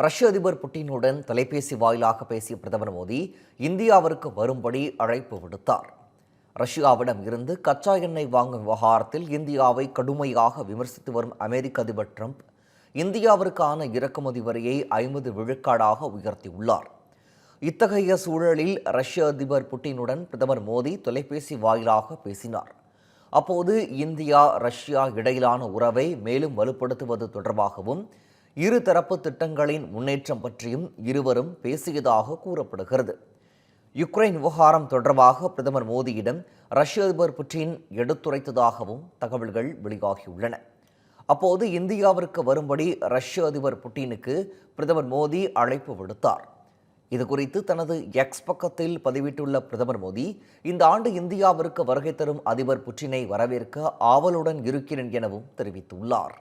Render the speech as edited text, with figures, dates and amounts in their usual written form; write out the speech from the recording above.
ரஷ்ய அதிபர் புட்டினுடன் தொலைபேசி வாயிலாக பேசிய பிரதமர் மோடி இந்தியாவிற்கு வரும்படி அழைப்பு விடுத்தார். ரஷ்யாவிடம் இருந்து கச்சா எண்ணெய் வாங்கும் விவகாரத்தில் இந்தியாவை கடுமையாக விமர்சித்து வரும் அமெரிக்க அதிபர் டிரம்ப் இந்தியாவிற்கான இறக்குமதி வரியை 50 விழுக்காடாக உயர்த்தியுள்ளார். இத்தகைய சூழலில் ரஷ்ய அதிபர் புட்டினுடன் பிரதமர் மோடி தொலைபேசி வாயிலாக பேசினார். அப்போது இந்தியா ரஷ்யா இடையிலான உறவை மேலும் வலுப்படுத்துவது தொடர்பாகவும் இருதரப்பு திட்டங்களின் முன்னேற்றம் பற்றியும் இருவரும் பேசியதாக கூறப்படுகிறது. யுக்ரைன் விவகாரம் தொடர்பாக பிரதமர் மோடியிடம் ரஷ்ய அதிபர் புட்டின் எடுத்துரைத்ததாகவும் தகவல்கள் வெளியாகியுள்ளன. அப்போது இந்தியாவிற்கு வரும்படி ரஷ்ய அதிபர் புட்டினுக்கு பிரதமர் மோடி அழைப்பு விடுத்தார். இதுகுறித்து தனது எக்ஸ் பக்கத்தில் பதிவிட்டுள்ள பிரதமர் மோடி, இந்த ஆண்டு இந்தியாவிற்கு வருகை தரும் அதிபர் புட்டினை வரவேற்க ஆவலுடன் இருக்கிறேன் எனவும் தெரிவித்துள்ளார்.